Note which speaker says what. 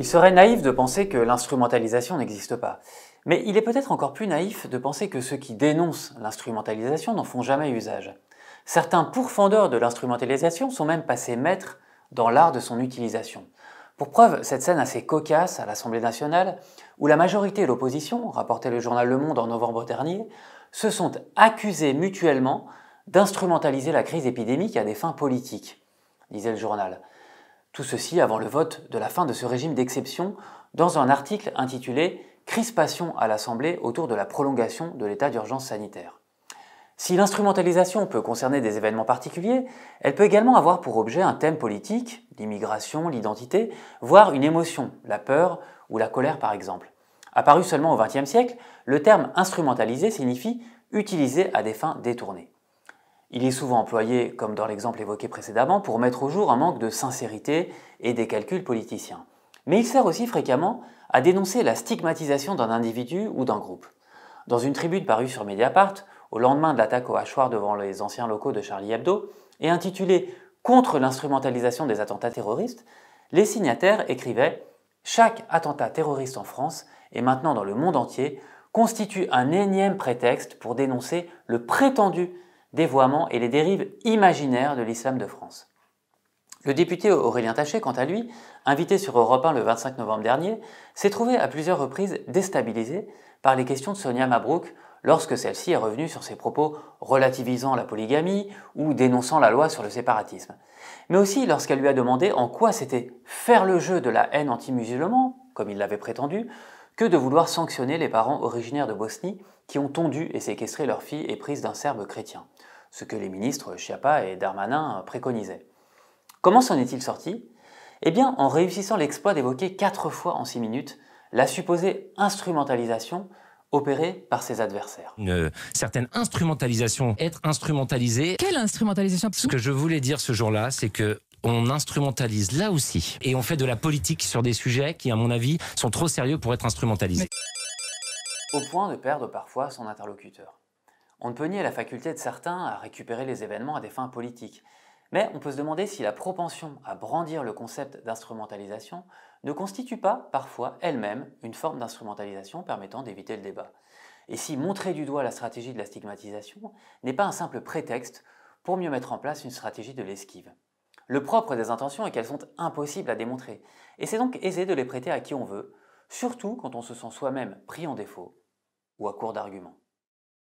Speaker 1: Il serait naïf de penser que l'instrumentalisation n'existe pas. Mais il est peut-être encore plus naïf de penser que ceux qui dénoncent l'instrumentalisation n'en font jamais usage. Certains pourfendeurs de l'instrumentalisation sont même passés maîtres dans l'art de son utilisation. Pour preuve, cette scène assez cocasse à l'Assemblée nationale, où la majorité et l'opposition, rapportait le journal Le Monde en novembre dernier, se sont accusés mutuellement d'instrumentaliser la crise épidémique à des fins politiques, disait le journal. Tout ceci avant le vote de la fin de ce régime d'exception dans un article intitulé « Crispation à l'Assemblée autour de la prolongation de l'état d'urgence sanitaire ». Si l'instrumentalisation peut concerner des événements particuliers, elle peut également avoir pour objet un thème politique, l'immigration, l'identité, voire une émotion, la peur ou la colère par exemple. Apparu seulement au XXe siècle, le terme « instrumentalisé » signifie « utilisé à des fins détournées ». Il est souvent employé, comme dans l'exemple évoqué précédemment, pour mettre au jour un manque de sincérité et des calculs politiciens. Mais il sert aussi fréquemment à dénoncer la stigmatisation d'un individu ou d'un groupe. Dans une tribune parue sur Mediapart, au lendemain de l'attaque au hachoir devant les anciens locaux de Charlie Hebdo, et intitulée « Contre l'instrumentalisation des attentats terroristes », les signataires écrivaient « Chaque attentat terroriste en France, et maintenant dans le monde entier, constitue un énième prétexte pour dénoncer le prétendu dévoiement et les dérives imaginaires de l'islam de France. » Le député Aurélien Taché, quant à lui, invité sur Europe 1 le 25 novembre dernier, s'est trouvé à plusieurs reprises déstabilisé par les questions de Sonia Mabrouk lorsque celle-ci est revenue sur ses propos relativisant la polygamie ou dénonçant la loi sur le séparatisme. Mais aussi lorsqu'elle lui a demandé en quoi c'était faire le jeu de la haine anti-musulman, comme il l'avait prétendu, que de vouloir sanctionner les parents originaires de Bosnie qui ont tondu et séquestré leur fille éprise d'un serbe chrétien, ce que les ministres Schiappa et Darmanin préconisaient. Comment s'en est-il sorti? Eh bien, en réussissant l'exploit d'évoquer 4 fois en 6 minutes la supposée instrumentalisation opérée par ses adversaires.
Speaker 2: Une certaine instrumentalisation, être instrumentalisé.
Speaker 3: Quelle instrumentalisation?
Speaker 2: Ce que je voulais dire ce jour-là, c'est que on instrumentalise là aussi. Et on fait de la politique sur des sujets qui, à mon avis, sont trop sérieux pour être instrumentalisés.
Speaker 1: Au point de perdre parfois son interlocuteur. On ne peut nier la faculté de certains à récupérer les événements à des fins politiques. Mais on peut se demander si la propension à brandir le concept d'instrumentalisation ne constitue pas, parfois, elle-même, une forme d'instrumentalisation permettant d'éviter le débat. Et si montrer du doigt la stratégie de la stigmatisation n'est pas un simple prétexte pour mieux mettre en place une stratégie de l'esquive. Le propre des intentions est qu'elles sont impossibles à démontrer, et c'est donc aisé de les prêter à qui on veut, surtout quand on se sent soi-même pris en défaut ou à court d'arguments.